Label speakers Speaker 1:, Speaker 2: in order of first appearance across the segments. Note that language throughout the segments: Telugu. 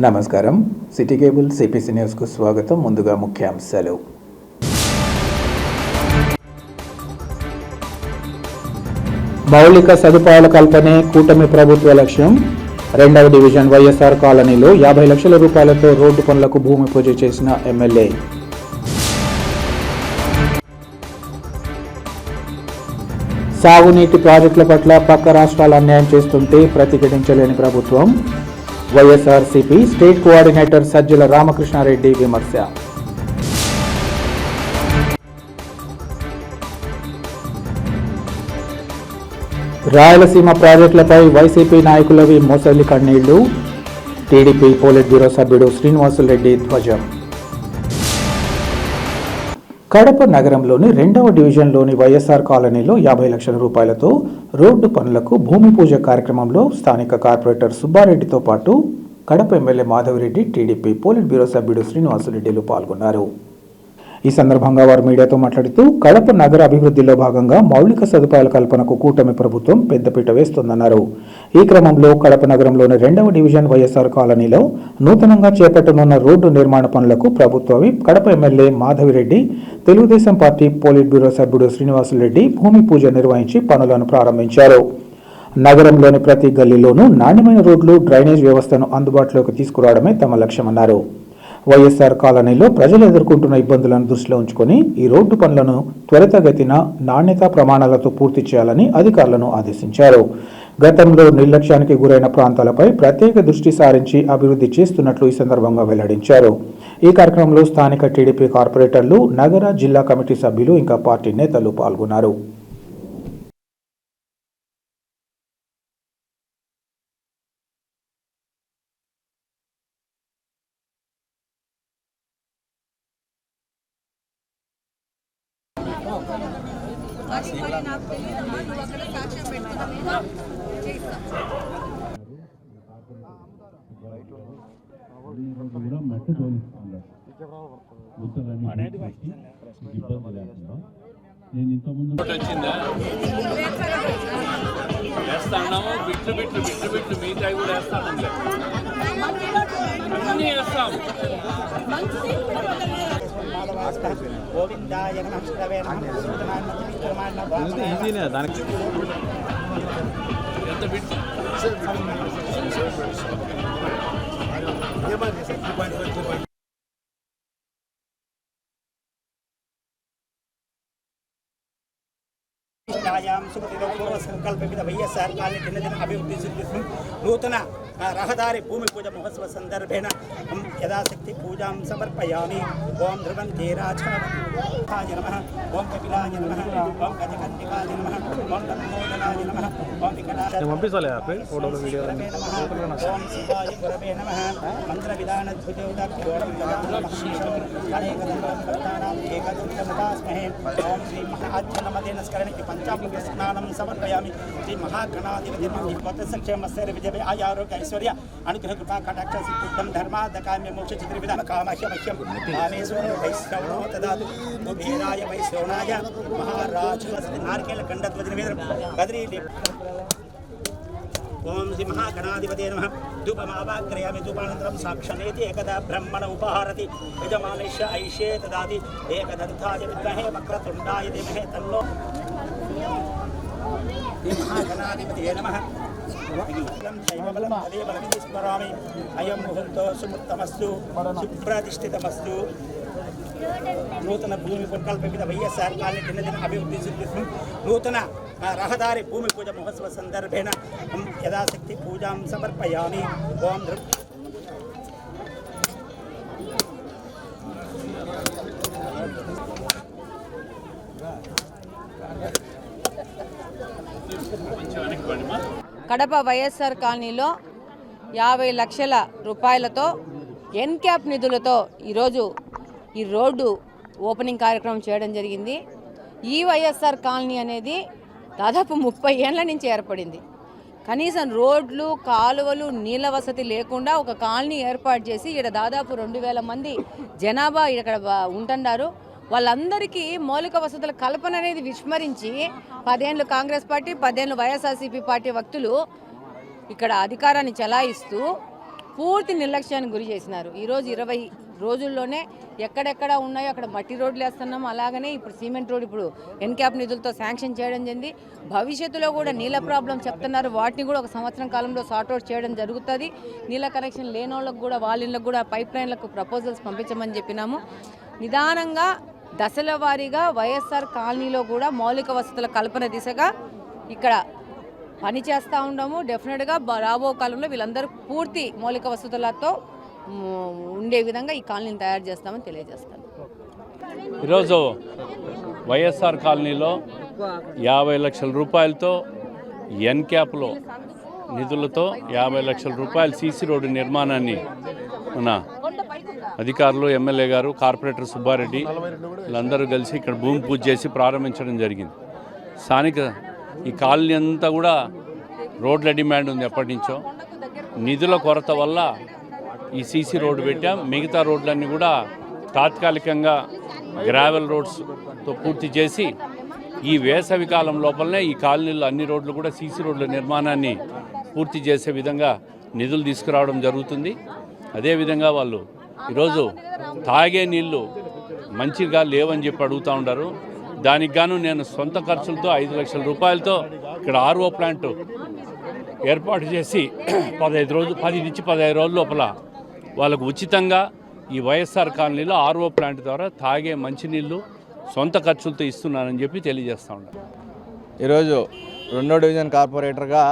Speaker 1: నమస్కారం. సిటీ కేబుల్ సిపిసి న్యూస్కు స్వాగతం. ముందుగా ముఖ్యాంశాలు. మౌలిక సదుపాయాల కల్పనే కూటమి ప్రభుత్వ లక్ష్యం. 2వ డివిజన్ వైఎస్ఆర్ కాలనీలో 50 లక్షల రూపాయలతో రోడ్డు పనులకు భూమి పూజ చేసిన ఎమ్మెల్యే. సాగునీటి ప్రాజెక్టుల పట్ల పక్క రాష్ట్రాలు అన్యాయం చేస్తుంటే ప్రతిఘటించలేని ప్రభుత్వం. వైఎస్ఆర్సీపీ స్టేట్ కోఆర్డినేటర్ సజ్జల రామకృష్ణారెడ్డి విమర్శ. రాయలసీమ ప్రాజెక్టులపై వైసీపీ నాయకులవి మోసలి కన్నీళ్లు. టీడీపీ పోలిట్ బ్యూరో సభ్యుడు శ్రీనివాసులరెడ్డి ధ్వజం. కడప నగరంలోని 2వ డివిజన్లోని వైఎస్ఆర్ కాలనీలో 50 లక్షల రూపాయలతో రోడ్డు పనులకు భూమి పూజ కార్యక్రమంలో స్థానిక కార్పొరేటర్ సుబ్బారెడ్డితో పాటు Kadapa MLA Madhavi Reddy, TDP politburo సభ్యుడు శ్రీనివాసులరెడ్డిలు పాల్గొన్నారు. ఈ సందర్భంగా వారు మీడియాతో మాట్లాడుతూ కడప నగర అభివృద్ధిలో భాగంగా మౌలిక సదుపాయాల కల్పనకు కూటమి ప్రభుత్వం పెద్దపీట వేస్తోందన్నారు. ఈ క్రమంలో కడప నగరంలోని 2వ డివిజన్ వైఎస్ఆర్ కాలనీలో నూతనంగా చేపట్టనున్న రోడ్డు నిర్మాణ పనులకు ప్రభుత్వ whip Kadapa MLA Madhavi Reddy, Telugu Desam party polit bureau సభ్యుడు శ్రీనివాసులరెడ్డి భూమి పూజ నిర్వహించి పనులను ప్రారంభించారు. నగరంలోని ప్రతి గల్లీలోనూ నాణ్యమైన రోడ్లు, డ్రైనేజ్ వ్యవస్థను అందుబాటులోకి తీసుకురావడమే తమ లక్ష్యమన్నారు. వైఎస్ఆర్ కాలనీలో ప్రజలు ఎదుర్కొంటున్న ఇబ్బందులను దృష్టిలో ఉంచుకొని ఈ రోడ్డు పనులను త్వరితగతిన నాణ్యతా ప్రమాణాలతో పూర్తి చేయాలని అధికారులను ఆదేశించారు. గతంలో నిర్లక్ష్యానికి గురైన ప్రాంతాలపై ప్రత్యేక దృష్టి సారించి అభివృద్ధి చేస్తున్నట్లు ఈ సందర్భంగా వెల్లడించారు. ఈ కార్యక్రమంలో స్థానిక టీడీపీ కార్పొరేటర్లు, నగర, జిల్లా కమిటీ సభ్యులు ఇంకా పార్టీ నేతలు పాల్గొన్నారు.
Speaker 2: నేను ఇంతకుముందు వేస్తాను, బిట్లు మిగతా కూడా వేస్తాను, అన్నీ వేస్తాం. దానికి ఎంత బిట్లు
Speaker 3: సంకల్పిత వైఎస్ఆర్ కాలనీ దినదిన అభివృద్ధి సిద్ధిస్తూ నూతన రహదారి భూమి పూజ మహోత్సవ సందర్భేణ యథాశక్తి పూజాం సమర్పయామి. ఓం ధ్రువంతే రాజాయ నమః, ఓం కపిలాయ నమః, ఓం గజకంటికాయ నమః, ఓం దండోదనాయ నమః, ఓం వికటాయ నమః, ఓం శివాయ గురవే నమః. మంత్ర విధాన ధ్వజోదాఖ్యోరం ఏకదంతముపాస్మహే. ఓం శ్రీ మహాజ్ఞనమదేన స్కరణి పంచామృత స్నానం సమర్పయామి. శ్రీ మహాగణాధిపతి సంక్షేమస్య విజయ ఆయారోగ్య ఐశ్వర్య అనుగ్రహ కృపా కటాక్ష సిద్ధిం ధర్మాదకామ్య మోక్ష చిత్రవిధాన కామహ్యమహ్యం కామేశ్వర వైశ్రవణో తదాతు కుబేరాయ వైశ్రవణాయ మహారాజు నారికేల ఖండధ్వజ నివేదనం బద్రీ. ఓం శ్రీ మహాగణాధిపతే నమః. ధూపమావాగ్రయామి. ధూపానంతరం సాక్షనేతి ఏకదా బ్రహ్మణ ఉపహారతి యజమానేష ఐషే తదాతి. ఏకదంతాయ విద్మహే వక్రతుండాయ ధీమహి తన్నో మహాగణాధిపతే నమః. స్మరామి. అయం ముహూర్తో సుముత్తమస్తు సుప్రతిష్ఠితమస్తు. నూతన భూమి కల్పిత వైఎస్ఆర్ కాలనీ దినదిన అభివృద్ధి సిద్ధిస్తూ నూతన రహదారి భూమి పూజ మహోత్సవ సందర్భేణ యథాశక్తి పూజాం సమర్పయామి. ఓం
Speaker 4: కడప వైఎస్ఆర్ కాలనీలో 50 లక్షల రూపాయలతో ఎన్క్యాప్ నిధులతో ఈరోజు ఈ రోడ్డు ఓపెనింగ్ కార్యక్రమం చేయడం జరిగింది. ఈ వైఎస్ఆర్ కాలనీ అనేది దాదాపు 30 ఏళ్ల నుంచి ఏర్పడింది. కనీసం రోడ్లు, కాలువలు, నీళ్ళ వసతి లేకుండా ఒక కాలనీ ఏర్పాటు చేసి ఇక్కడ దాదాపు 2000 మంది జనాభా ఇక్కడ ఉంటున్నారు. వాళ్ళందరికీ మౌలిక వసతుల కల్పన అనేది విస్మరించి 10 ఏళ్ళు కాంగ్రెస్ పార్టీ, 10 ఏళ్ళు వైఎస్ఆర్సీపీ పార్టీ వ్యక్తులు ఇక్కడ అధికారాన్ని చెలాయిస్తూ పూర్తి నిర్లక్ష్యానికి గురి చేసినారు. ఈరోజు 20 రోజుల్లోనే ఎక్కడెక్కడ ఉన్నాయో అక్కడ మట్టి రోడ్లు వేస్తున్నాం. అలాగనే ఇప్పుడు సిమెంట్ రోడ్ ఇప్పుడు ఎన్క్యాప్ నిధులతో శాంక్షన్ చేయడం జరిగింది. భవిష్యత్తులో కూడా నీళ్ళ ప్రాబ్లం చెప్తున్నారు, వాటిని కూడా ఒక సంవత్సరం కాలంలో సార్ట్అవుట్ చేయడం జరుగుతుంది. నీళ్ళ కనెక్షన్ లేని వాళ్ళకు కూడా వాళ్ళ ఇళ్ళకు కూడా పైప్ లైన్లకు ప్రపోజల్స్ పంపించమని చెప్పినాము. నిదానంగా దశల వారీగా వైఎస్ఆర్ కాలనీలో కూడా మౌలిక వసతుల కల్పన దిశగా ఇక్కడ పని చేస్తూ ఉన్నాము. డెఫినెట్గా రాబో కాలంలో వీళ్ళందరూ పూర్తి మౌలిక వసతులతో ఉండే విధంగా ఈ కాలనీని తయారు చేస్తామని తెలియజేస్తాను.
Speaker 2: ఈరోజు వైఎస్ఆర్ కాలనీలో 50 లక్షల రూపాయలతో ఎన్క్యాప్లో నిధులతో 50 లక్షల రూపాయల సీసీ రోడ్డు నిర్మాణాన్ని మన అధికారులు, ఎమ్మెల్యే గారు, కార్పొరేటర్ సుబ్బారెడ్డి వీళ్ళందరూ కలిసి ఇక్కడ భూమి పూజ చేసి ప్రారంభించడం జరిగింది. స్థానిక ఈ కాలనీ అంతా కూడా రోడ్ల డిమాండ్ ఉంది ఎప్పటి నుంచో. నిధుల కొరత వల్ల ఈ సీసీ రోడ్డు పెట్టాం. మిగతా రోడ్లన్నీ కూడా తాత్కాలికంగా గ్రావెల్ రోడ్స్తో పూర్తి చేసి ఈ వేసవి కాలం లోపలనే ఈ కాలనీలో అన్ని రోడ్లు కూడా సీసీ రోడ్ల నిర్మాణాన్ని పూర్తి చేసే విధంగా నిధులు తీసుకురావడం జరుగుతుంది. అదేవిధంగా వాళ్ళు ఈరోజు తాగే నీళ్లు మంచిగా లేవని చెప్పి అడుగుతూ ఉంటారు. దానికి గాను నేను సొంత ఖర్చులతో 5 లక్షల రూపాయలతో ఇక్కడ ఆర్ఓ ప్లాంట్ ఏర్పాటు చేసి 10 నుంచి 15 రోజుల లోపల వాళ్ళకు ఉచితంగా ఈ వైఎస్ఆర్ కాలనీలో ఆర్ఓ ప్లాంట్ ద్వారా తాగే మంచినీళ్ళు సొంత ఖర్చులతో ఇస్తున్నానని చెప్పి తెలియజేస్తూ ఉన్నాను.
Speaker 5: ఈరోజు 2వ డివిజన్ కార్పొరేటర్గా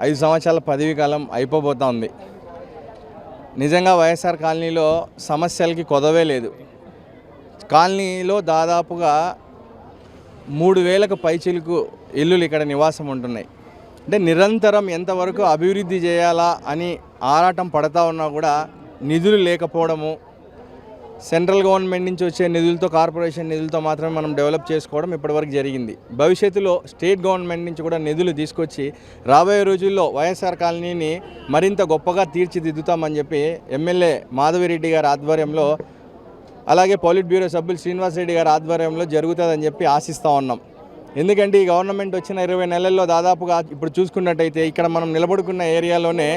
Speaker 5: 5 సంవత్సరాల పదవీ కాలం అయిపోబోతా ఉంది. నిజంగా వైఎస్ఆర్ కాలనీలో సమస్యలకి కొదవే లేదు. కాలనీలో దాదాపుగా 3000కు పైచిలుకు ఇల్లులు ఇక్కడ నివాసం ఉంటున్నాయి. అంటే నిరంతరం ఎంతవరకు అభివృద్ధి చేయాలా అని ఆరాటం పడతా ఉన్నా కూడా నిధులు లేకపోవడము, సెంట్రల్ గవర్నమెంట్ నుంచి వచ్చే నిధులతో, కార్పొరేషన్ నిధులతో మాత్రమే మనం డెవలప్ చేసుకోవడం ఇప్పటివరకు జరిగింది. భవిష్యత్తులో స్టేట్ గవర్నమెంట్ నుంచి కూడా నిధులు తీసుకొచ్చి రాబోయే రోజుల్లో వైఎస్ఆర్ కాలనీని మరింత గొప్పగా తీర్చిదిద్దుతామని చెప్పి ఎమ్మెల్యే మాధవిరెడ్డి గారి ఆధ్వర్యంలో, అలాగే పోలిట్ బ్యూరో సభ్యులు శ్రీనివాసరెడ్డి గారి ఆధ్వర్యంలో జరుగుతుందని చెప్పి ఆశిస్తూ ఉన్నాం. ఎందుకంటే ఈ గవర్నమెంట్ వచ్చిన 20 నెలల్లో దాదాపుగా ఇప్పుడు చూసుకున్నట్టయితే ఇక్కడ మనం నిలబడుకున్న ఏరియాలోనే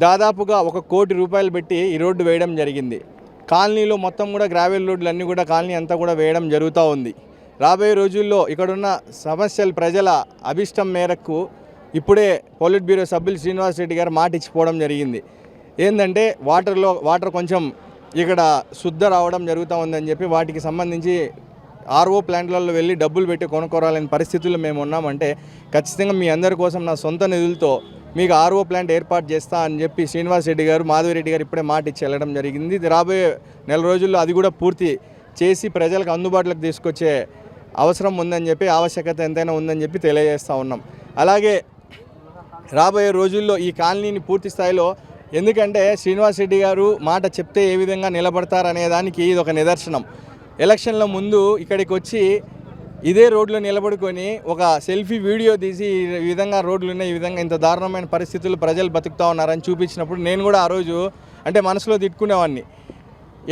Speaker 5: దాదాపుగా 1 కోటి రూపాయలు పెట్టి ఈ రోడ్డు వేయడం జరిగింది. కాలనీలో మొత్తం కూడా గ్రావెల్ రోడ్లు అన్నీ కూడా కాలనీ అంతా కూడా వేయడం జరుగుతూ ఉంది. రాబోయే రోజుల్లో ఇక్కడున్న సమస్యలు ప్రజల అభిష్టం మేరకు ఇప్పుడే పోలిట్ బ్యూరో సభ్యులు శ్రీనివాసరెడ్డి గారు మాట ఇచ్చిపోవడం జరిగింది. ఏంటంటే వాటర్ కొంచెం ఇక్కడ శుద్ధ రావడం జరుగుతూ ఉందని చెప్పి వాటికి సంబంధించి ఆర్ఓ ప్లాంట్లలో వెళ్ళి డబ్బులు పెట్టి కొనుక్కోరాలని పరిస్థితుల్లో మేము ఉన్నామంటే ఖచ్చితంగా మీ అందరి కోసం నా సొంత నిధులతో మీకు ఆర్ఓ ప్లాంట్ ఏర్పాటు చేస్తా అని చెప్పి శ్రీనివాసరెడ్డి గారు, మాధవిరెడ్డి గారు ఇప్పుడే మాట ఇచ్చి వెళ్ళడం జరిగింది. ఇది రాబోయే నెల రోజుల్లో అది కూడా పూర్తి చేసి ప్రజలకు అందుబాటులోకి తీసుకొచ్చే అవసరం ఉందని చెప్పి, ఆవశ్యకత ఎంతైనా ఉందని చెప్పి తెలియజేస్తూ ఉన్నాం. అలాగే రాబోయే రోజుల్లో ఈ కాలనీని పూర్తి స్థాయిలో, ఎందుకంటే శ్రీనివాసరెడ్డి గారు మాట చెప్తే ఏ విధంగా నిలబడతారనే దానికి ఇది ఒక నిదర్శనం. ఎలక్షన్ల ముందు ఇక్కడికి వచ్చి ఇదే రోడ్లో నిలబడుకొని ఒక సెల్ఫీ వీడియో తీసి ఈ విధంగా రోడ్లు ఉన్నాయి, ఈ విధంగా ఇంత దారుణమైన పరిస్థితుల్లో ప్రజలు బతుకుతూ ఉన్నారని చూపించినప్పుడు నేను కూడా ఆ రోజు అంటే మనసులో తిట్టుకునేవాడిని.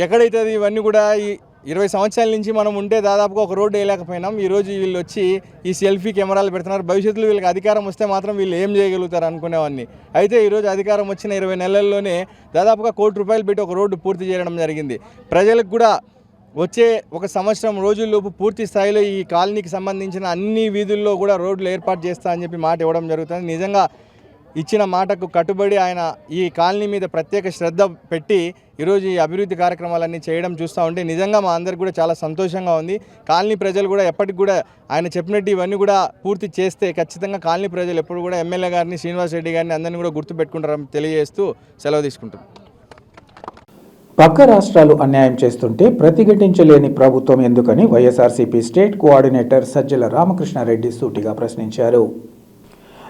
Speaker 5: ఎక్కడైతే ఇవన్నీ కూడా ఈ 20 సంవత్సరాల నుంచి మనం ఉంటే దాదాపుగా ఒక రోడ్డు వేయలేకపోయినాం. ఈరోజు వీళ్ళు వచ్చి ఈ సెల్ఫీ కెమెరాలు పెడుతున్నారు. భవిష్యత్తులో వీళ్ళకి అధికారం వస్తే మాత్రం వీళ్ళు ఏం చేయగలుగుతారు అనుకునేవాడిని. అయితే ఈరోజు అధికారం వచ్చిన 20 నెలల్లోనే దాదాపుగా 1 కోటి రూపాయలు పెట్టి ఒక రోడ్డు పూర్తి చేయడం జరిగింది. ప్రజలకు కూడా వచ్చే 1 సంవత్సరం రోజుల్లోపు పూర్తి స్థాయిలో ఈ కాలనీకి సంబంధించిన అన్ని వీధుల్లో కూడా రోడ్లు ఏర్పాటు చేస్తా అని చెప్పి మాట ఇవ్వడం జరుగుతుంది. నిజంగా ఇచ్చిన మాటకు కట్టుబడి ఆయన ఈ కాలనీ మీద ప్రత్యేక శ్రద్ధ పెట్టి ఈరోజు ఈ అభివృద్ధి కార్యక్రమాలన్నీ చేయడం చూస్తూ ఉంటే నిజంగా మా అందరికి కూడా చాలా సంతోషంగా ఉంది. కాలనీ ప్రజలు కూడా ఎప్పటికి కూడా ఆయన చెప్పినట్టు ఇవన్నీ కూడా పూర్తి చేస్తే ఖచ్చితంగా కాలనీ ప్రజలు ఎప్పుడు కూడా ఎమ్మెల్యే గారిని, శ్రీనివాసరెడ్డి గారిని అందరినీ కూడా గుర్తుపెట్టుకుంటారని తెలియజేస్తూ సెలవు తీసుకుంటున్నాం.
Speaker 1: పక్క రాష్ట్రాలు అన్యాయం చేస్తుంటే ప్రతిఘటించలేని ప్రభుత్వం ఎందుకని వైఎస్ఆర్సీపీ స్టేట్ కోఆర్డినేటర్ సజ్జల రామకృష్ణారెడ్డి సూటిగా ప్రశ్నించారు.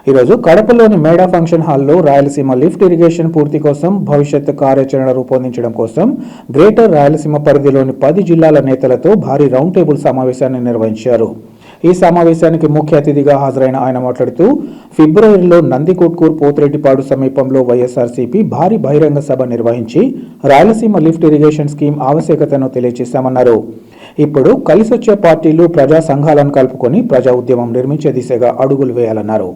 Speaker 1: ఈరోజు కడపలోని మేడా ఫంక్షన్ హాల్లో రాయలసీమ లిఫ్ట్ ఇరిగేషన్ పూర్తి కోసం భవిష్యత్ కార్యాచరణ రూపొందించడం కోసం గ్రేటర్ రాయలసీమ పరిధిలోని 10 జిల్లాల నేతలతో భారీ రౌండ్ టేబుల్ సమావేశాన్ని నిర్వహించారు. ఈ సమావేశానికి ముఖ్య అతిథిగా హాజరైన ఆయన మాట్లాడుతూ ఫిబ్రవరిలో నందికొట్కూరు పోతిరెడ్డిపాడు సమీపంలో వైఎస్ఆర్సీపీ భారీ బహిరంగ సభ నిర్వహించి రాయలసీమ లిఫ్ట్ ఇరిగేషన్ స్కీమ్ ఆవశ్యకతను తెలియజేశామన్నారు. ఇప్పుడు కలిసొచ్చే పార్టీలు, ప్రజా సంఘాలను కలుపుకొని ప్రజా ఉద్యమం నిర్మించే దిశగా అడుగులు వేయాలన్నారు.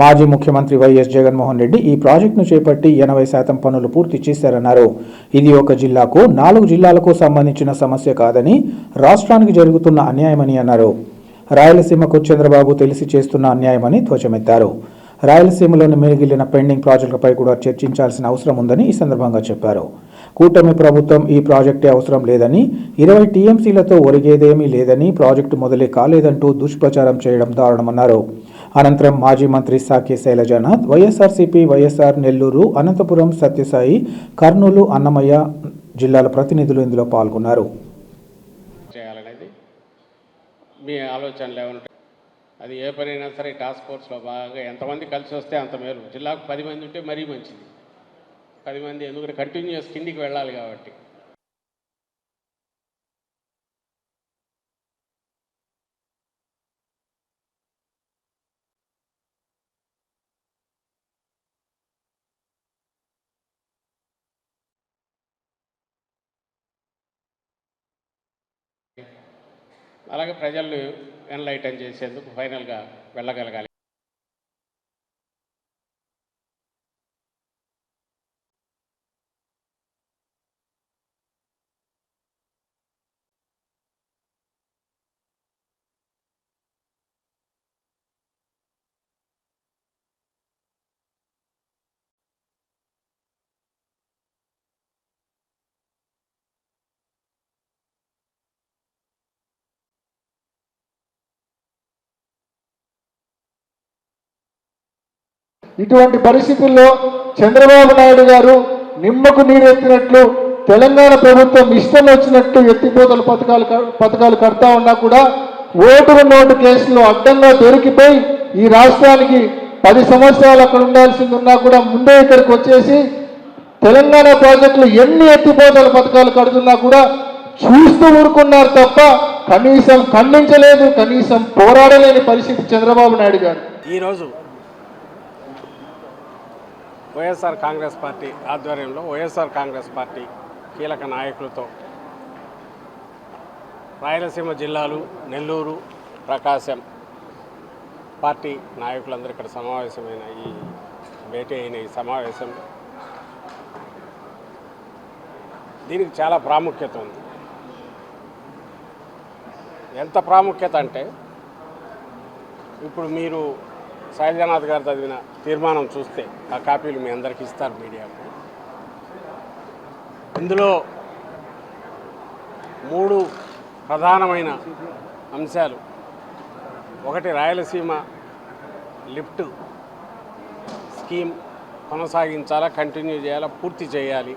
Speaker 1: మాజీ ముఖ్యమంత్రి వైఎస్ జగన్మోహన్ రెడ్డి ఈ ప్రాజెక్టును చేపట్టి 80% పనులు పూర్తి చేశారన్నారు. ఇది ఒక జిల్లాకు 4 జిల్లాలకు సంబంధించిన సమస్య కాదని, రాష్ట్రానికి జరుగుతున్న అన్యాయమని అన్నారు. రాయలసీమకు చంద్రబాబు తెలిసి చేస్తున్న అన్యాయమని ధ్వజమెత్తారు. రాయలసీమలోని మిగిలిన పెండింగ్ ప్రాజెక్టులపై కూడా చర్చించాల్సిన అవసరం ఉందని ఈ సందర్భంగా చెప్పారు. కూటమి ప్రభుత్వం ఈ ప్రాజెక్టే అవసరం లేదని, 20 టీఎంసీలతో ఒరిగేదేమీ లేదని, ప్రాజెక్టు మొదలే కాలేదంటూ దుష్ప్రచారం చేయడం దారుణమన్నారు. అనంతరం మాజీ మంత్రి సాకే శైలజానాథ్, వైఎస్ఆర్సీపీ, వైఎస్ఆర్ నెల్లూరు, అనంతపురం, సత్యసాయి, కర్నూలు, అన్నమయ్య జిల్లాల ప్రతినిధులు ఇందులో పాల్గొన్నారు.
Speaker 6: మీ ఆలోచనలు ఏమంటే అది ఏ పనైనా సరే టాస్క్ ఫోర్స్లో బాగా ఎంతమంది కలిసి వస్తే అంత మేలు. జిల్లాకు 10 మంది ఉంటే మరీ మంచిది. 10 మంది ఎందుకంటే కంటిన్యూస్ కిందికి వెళ్ళాలి కాబట్టి. అలాగే ప్రజల్ని ఎన్లైటన్ చేసేందుకు ఫైనల్గా వెళ్ళగలగాలి.
Speaker 7: ఇటువంటి పరిస్థితుల్లో చంద్రబాబు నాయుడు గారు నిమ్మకు నీరెత్తినట్లు తెలంగాణ ప్రభుత్వం ఇష్టం వచ్చినట్టు ఎత్తిపోతల పథకాలు కడతా ఉన్నా కూడా ఓటుకు నోటు కేసులో అడ్డంగా దొరికిపోయి ఈ రాష్ట్రానికి 10 సంవత్సరాలు అక్కడ ఉండాల్సింది ఉన్నా కూడా ముందే ఇక్కడికి వచ్చేసి తెలంగాణ ప్రాజెక్టులు ఎన్ని ఎత్తిపోతల పథకాలు కడుతున్నా కూడా చూస్తూ ఊరుకున్నారు తప్ప కనీసం ఖండించలేదు, కనీసం పోరాడలేని పరిస్థితి చంద్రబాబు నాయుడు గారు.
Speaker 6: ఈరోజు వైఎస్ఆర్ కాంగ్రెస్ పార్టీ ఆధ్వర్యంలో వైఎస్ఆర్ కాంగ్రెస్ పార్టీ కీలక నాయకులతో రాయలసీమ జిల్లాలు, నెల్లూరు, ప్రకాశం పార్టీ నాయకులందరూ ఇక్కడ సమావేశమైన భేటీ అయిన ఈ సమావేశం దీనికి చాలా ప్రాముఖ్యత ఉంది. ఎంత ప్రాముఖ్యత అంటే ఇప్పుడు మీరు శైలజానాథ్ గారు చదివిన తీర్మానం చూస్తే ఆ కాపీలు మీ అందరికీ ఇస్తారు మీడియాకు. ఇందులో 3 ప్రధానమైన అంశాలు. ఒకటి, రాయలసీమ లిఫ్ట్ స్కీమ్ కొనసాగించాలా, కంటిన్యూ చేయాలా, పూర్తి చేయాలి.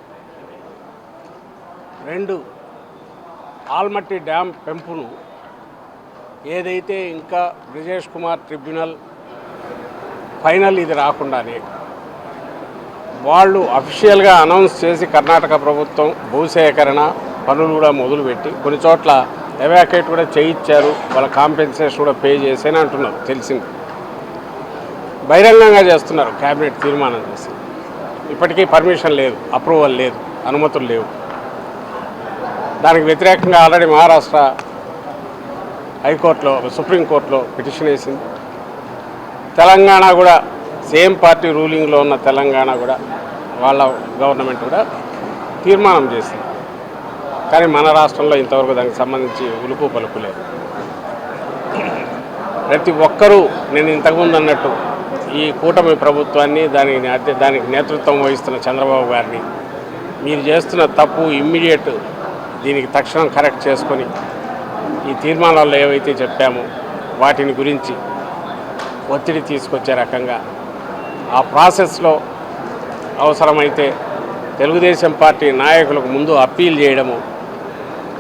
Speaker 6: 2, ఆల్మట్టి డ్యామ్ పెంపును ఏదైతే ఇంకా బ్రిజేష్ కుమార్ ట్రిబ్యునల్ ఫైనల్ ఇది రాకుండానే వాళ్ళు అఫీషియల్గా అనౌన్స్ చేసి కర్ణాటక ప్రభుత్వం భూసేకరణ పనులు కూడా మొదలుపెట్టి కొన్ని చోట్ల ఎవాక్యుయేట్ కూడా చేయించారు, వాళ్ళ కాంపెన్సేషన్ కూడా పే చేసేని అంటున్నారు. తెలిసింది బహిరంగంగా చేస్తున్నారు, క్యాబినెట్ తీర్మానం చేసి. ఇప్పటికీ పర్మిషన్ లేదు, అప్రూవల్ లేదు, అనుమతులు లేవు. దానికి వ్యతిరేకంగా ఆల్రెడీ మహారాష్ట్ర హైకోర్టులో, సుప్రీంకోర్టులో పిటిషన్ వేసింది. తెలంగాణ కూడా సేమ్ పార్టీ రూలింగ్లో ఉన్న తెలంగాణ కూడా వాళ్ళ గవర్నమెంట్ కూడా తీర్మానం చేసింది. కానీ మన రాష్ట్రంలో ఇంతవరకు దానికి సంబంధించి ఉలుపు పలుకు లేదు. ప్రతి ఒక్కరూ నేను ఇంతకుముందు అన్నట్టు ఈ కూటమి ప్రభుత్వాన్ని దానికి నేతృత్వం వహిస్తున్న చంద్రబాబు గారిని మీరు చేస్తున్న తప్పు ఇమ్మీడియట్ దీనికి తక్షణం కరెక్ట్ చేసుకొని ఈ తీర్మానాల్లో ఏవైతే చెప్పామో వాటిని గురించి ఒత్తిడి తీసుకొచ్చే రకంగా ఆ ప్రాసెస్లో అవసరమైతే తెలుగుదేశం పార్టీ నాయకులకు ముందు అప్పీల్ చేయడము,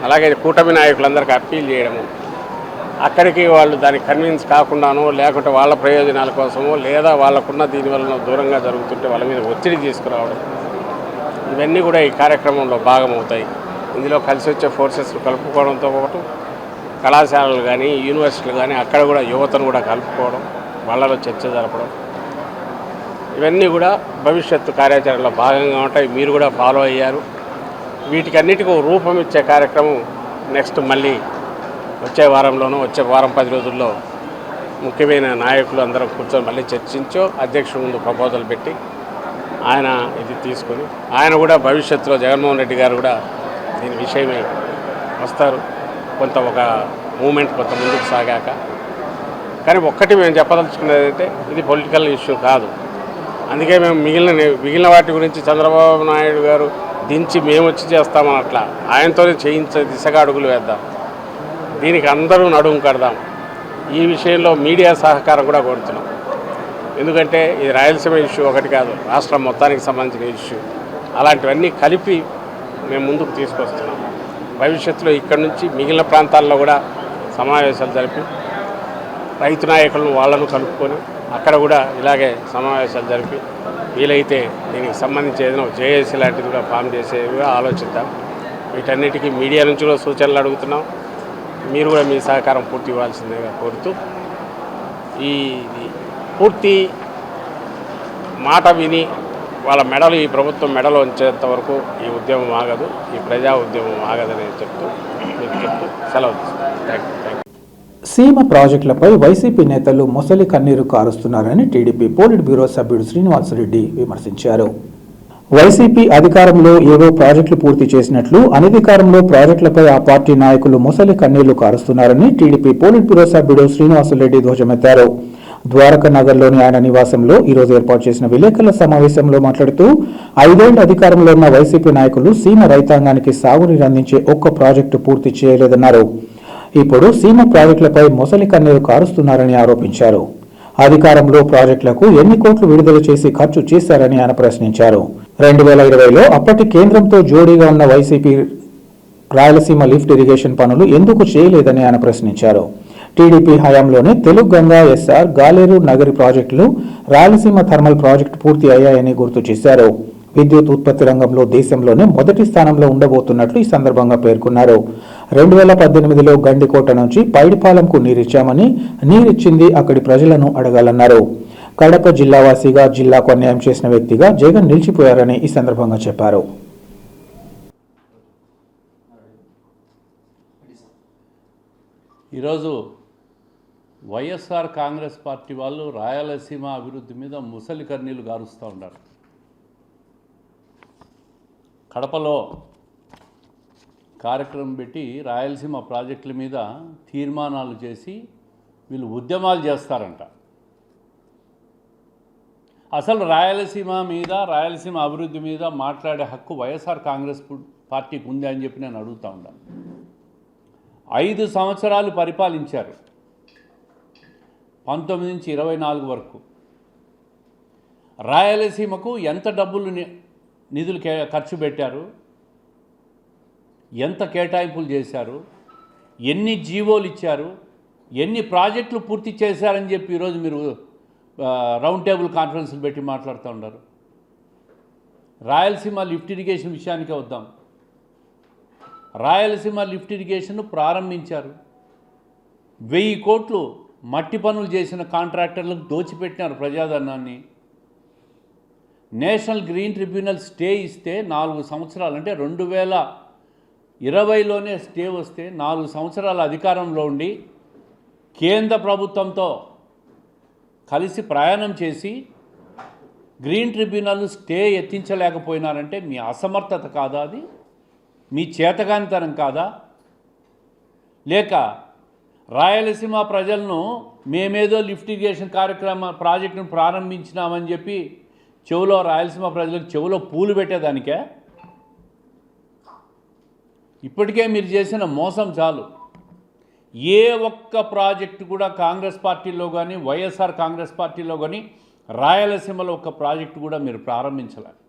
Speaker 6: అలాగే కూటమి నాయకులందరికీ అప్పీల్ చేయడము, అక్కడికి వాళ్ళు దానికి కన్విన్స్ కాకుండానో లేకుంటే వాళ్ళ ప్రయోజనాల కోసమో లేదా వాళ్ళకున్న దీనివల్ల దూరంగా జరుగుతుంటే వాళ్ళ మీద ఒత్తిడి తీసుకురావడం, ఇవన్నీ కూడా ఈ కార్యక్రమంలో భాగమవుతాయి. ఇందులో కలిసి వచ్చే ఫోర్సెస్ కలుపుకోవడంతో పాటు కళాశాలలు కానీ యూనివర్సిటీలు కానీ అక్కడ కూడా యువతను కూడా కలుపుకోవడం, వాళ్ళలో చర్చ జరపడం, ఇవన్నీ కూడా భవిష్యత్తు కార్యాచరణలో భాగంగా ఉంటాయి. మీరు కూడా ఫాలో అయ్యారు. వీటికన్నిటికీ రూపం ఇచ్చే కార్యక్రమం నెక్స్ట్ మళ్ళీ వచ్చే వారంలోనూ వచ్చే వారం 10 రోజుల్లో ముఖ్యమైన నాయకులు అందరం కూర్చొని మళ్ళీ చర్చించో అధ్యక్షుడి ముందు ప్రపోజల్ పెట్టి ఆయన ఇది తీసుకొని ఆయన కూడా భవిష్యత్తులో జగన్మోహన్ రెడ్డి గారు కూడా దీని విషయమై వస్తారు, కొంత ఒక మూమెంట్ కొంత ముందుకు సాగాక. కానీ ఒక్కటి మేము చెప్పదలుచుకునేది అయితే ఇది పొలిటికల్ ఇష్యూ కాదు. అందుకే మేము మిగిలిన వాటి గురించి చంద్రబాబు నాయుడు గారు దించి మేము వచ్చి చేస్తామని అట్లా ఆయనతోనే చేయించే దిశగా అడుగులు వేద్దాం. దీనికి అందరూ నడుము కడదాం. ఈ విషయంలో మీడియా సహకారం కూడా కోరుతున్నాం. ఎందుకంటే ఇది రాయలసీమ ఇష్యూ ఒకటి కాదు, రాష్ట్రం మొత్తానికి సంబంధించిన ఇష్యూ. అలాంటివన్నీ కలిపి మేము ముందుకు తీసుకొస్తున్నాం. భవిష్యత్తులో ఇక్కడ నుంచి మిగిలిన ప్రాంతాల్లో కూడా సమావేశాలు జరిపి రైతు నాయకులను వాళ్ళను కలుపుకొని అక్కడ కూడా ఇలాగే సమావేశాలు జరిపి వీలైతే దీనికి సంబంధించి ఏదైనా జేఏసీ లాంటిది కూడా ఫామ్ చేసేవిగా ఆలోచిద్దాం. వీటన్నిటికీ మీడియా నుంచి కూడా సూచనలు అడుగుతున్నాం. మీరు కూడా మీ సహకారం పూర్తి ఇవ్వాల్సిందిగా కోరుతూ ఈ పూర్తి మాట విని వాళ్ళ మెడలు ఈ ప్రభుత్వం మెడలు ఉంచేంత వరకు ఈ ఉద్యమం ఆగదు, ఈ ప్రజా ఉద్యమం ఆగదని చెప్తూ సెలవు తీసుకుంటాం.
Speaker 1: సీమ ప్రాజెక్టులపై వైసీపీ నేతలు మొసలి కన్నీరు కారుస్తున్నారని టీడీపీ పోలిట్ బ్యూరో సభ్యుడు శ్రీనివాసరెడ్డి విమర్శించారు. వైసీపీ అధికారంలో ఏవో ప్రాజెక్టులు పూర్తి చేసినట్లు అనధికారంలో ప్రాజెక్టులపై ఆ పార్టీ నాయకులు మొసలి కన్నీళ్లు కారుస్తున్నారని టీడీపీ పోలిట్ బ్యూరో సభ్యుడు శ్రీనివాసరెడ్డి ధ్వజమెత్తారు. ద్వారకా నగర్లోని ఆయన నివాసంలో ఈరోజు ఏర్పాటు చేసిన విలేకరుల సమావేశంలో మాట్లాడుతూ 5 ఏళ్ల అధికారంలో ఉన్న వైసీపీ నాయకులు సీమ రైతాంగానికి సాగునీరు అందించే ఒక్క ప్రాజెక్టు పూర్తి చేయలేదన్నారు. ఇప్పుడు సీమ ప్రాజెక్టులపై మొసలి కన్నీరు కారుస్తున్నారని ఆరోపించారు. అధికారంలో ప్రాజెక్టులకు ఎన్ని కోట్లు విడుదల చేసి ఖర్చు చేశారని ఆయన ప్రశ్నించారు. 2020లో అప్పటి కేంద్రంతో జోడీగా ఉన్న వైసీపీ రాయలసీమ లిఫ్ట్ ఇరిగేషన్ పనులు ఎందుకు చేయలేదని ఆయన ప్రశ్నించారు. టీడీపీ హయాంలోనే తెలుగు గంగా, ఎస్ఆర్, గాలేరు నగరి ప్రాజెక్టులు, రాయలసీమ థర్మల్ ప్రాజెక్టు పూర్తి అయ్యాయని గుర్తు చేశారు. విద్యుత్ ఉత్పత్తి రంగంలో దేశంలోనే మొదటి స్థానంలో ఉండబోతున్నట్లు ఈ సందర్భంగా పేర్కొన్నారు. 2018లో గండికోట నుంచి పైడిపాలెంకు నీరిచ్చామని, నీరిచ్చింది అక్కడి ప్రజలను అడగాలన్నారు. కడప జిల్లావాసిగా జిల్లాకు అన్యాయం చేసిన వ్యక్తిగా జగన్ నిలిచిపోయారని ఈ సందర్భంగా చెప్పారు.
Speaker 2: ఈరోజు వైఎస్ఆర్ కాంగ్రెస్ పార్టీ వాళ్ళు రాయలసీమ అభివృద్ధి మీద ముసలి కన్నీళ్లు గారుస్తూ ఉన్నారు. కడపలో కార్యక్రమం పెట్టి రాయలసీమ ప్రాజెక్టుల మీద తీర్మానాలు చేసి వీళ్ళు ఉద్యమాలు చేస్తారంట. అసలు రాయలసీమ మీద, రాయలసీమ అభివృద్ధి మీద మాట్లాడే హక్కు వైఎస్ఆర్ కాంగ్రెస్ పార్టీకి ఉంది అని చెప్పి నేను అడుగుతూ ఉన్నాను. 5 సంవత్సరాలు పరిపాలించారు, 19 నుంచి 24 వరకు. రాయలసీమకు ఎంత డబ్బులు నిధులు ఖర్చు పెట్టారు, ఎంత కేటాయింపులు చేశారు, ఎన్ని జీవోలు ఇచ్చారు, ఎన్ని ప్రాజెక్టులు పూర్తి చేశారని చెప్పి ఈరోజు మీరు రౌండ్ టేబుల్ కాన్ఫరెన్స్లు పెట్టి మాట్లాడుతూ ఉన్నారు. రాయలసీమ లిఫ్ట్ ఇరిగేషన్ విషయానికే వద్దాం. రాయలసీమ లిఫ్ట్ ఇరిగేషన్ ప్రారంభించారు. 1000 కోట్లు మట్టి పనులు చేసిన కాంట్రాక్టర్లకు దోచిపెట్టినారు ప్రజాధనాన్ని. నేషనల్ గ్రీన్ ట్రిబ్యునల్ స్టే ఇస్తే 4 సంవత్సరాలు, అంటే 2020లోనే స్టే వస్తే 4 సంవత్సరాల అధికారంలో ఉండి కేంద్ర ప్రభుత్వంతో కలిసి ప్రయాణం చేసి గ్రీన్ ట్రిబ్యునల్ స్టే ఎత్తించలేకపోయినారంటే మీ అసమర్థత కాదా? అది మీ చేతగానితనం కాదా? లేక రాయలసీమ ప్రజలను మేమేదో లిఫ్ట్ ఇరిగేషన్ ప్రాజెక్టును ప్రారంభించినామని చెప్పి చెవులో రాయలసీమ ప్రజలకు చెవులో పూలు పెట్టేదానికే? ఇప్పటికే మీరు చేసిన మోసం చాలు. ఏ ఒక్క ప్రాజెక్టు కూడా కాంగ్రెస్ పార్టీలో కానీ, వైఎస్ఆర్ కాంగ్రెస్ పార్టీలో కానీ రాయలసీమలో ఒక్క ప్రాజెక్టు కూడా మీరు ప్రారంభించలేదు.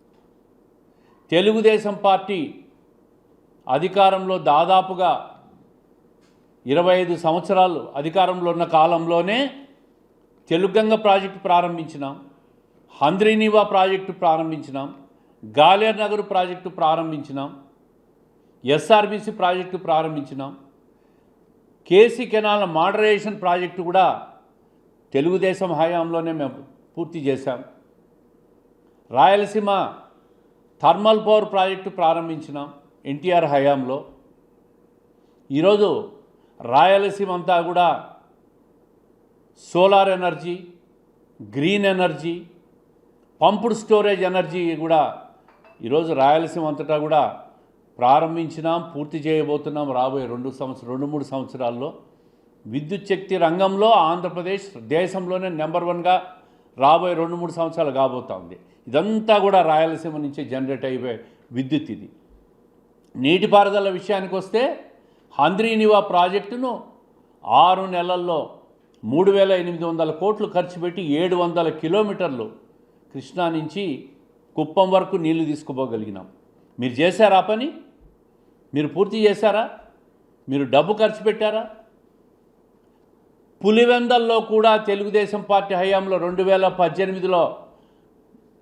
Speaker 2: తెలుగుదేశం పార్టీ అధికారంలో దాదాపుగా 25 సంవత్సరాలు అధికారంలో ఉన్న కాలంలోనే తెలుగంగ ప్రాజెక్టు ప్రారంభించినాం, హంద్రీనీవా ప్రాజెక్టు ప్రారంభించినాం, గాలేరు నగర్ ప్రాజెక్టు ప్రారంభించినాం, ఎస్ఆర్బీసీ ప్రాజెక్టు ప్రారంభించినాం, కేసీ కెనాల్ మోడరేషన్ ప్రాజెక్టు కూడా తెలుగుదేశం హయాంలోనే మేము పూర్తి చేశాం. రాయలసీమ థర్మల్ పవర్ ప్రాజెక్టు ప్రారంభించినాం ఎన్టీఆర్ హయాంలో. ఈరోజు రాయలసీమ అంతా కూడా solar energy, green energy, pumped storage energy కూడా ఈరోజు రాయలసీమ అంతటా కూడా ప్రారంభించినాం, పూర్తి చేయబోతున్నాం. రాబోయే 2-3 సంవత్సరాల్లో విద్యుత్ శక్తి రంగంలో ఆంధ్రప్రదేశ్ దేశంలోనే నెంబర్ 1గా రాబోయే 2-3 సంవత్సరాలు కాబోతా ఉంది. ఇదంతా కూడా రాయలసీమ నుంచే జనరేట్ అయిపోయే విద్యుత్. ఇది నీటిపారుదల విషయానికి వస్తే హంద్రీనివా ప్రాజెక్టును 6 నెలల్లో 3,800 కోట్లు ఖర్చు పెట్టి 700 కిలోమీటర్లు కృష్ణా నుంచి కుప్పం వరకు నీళ్లు తీసుకుపోగలిగినాం. మీరు చేశారా పని? మీరు పూర్తి చేశారా? మీరు డబ్బు ఖర్చు పెట్టారా? పులివెందల్లో కూడా తెలుగుదేశం పార్టీ హయాంలో 2018లో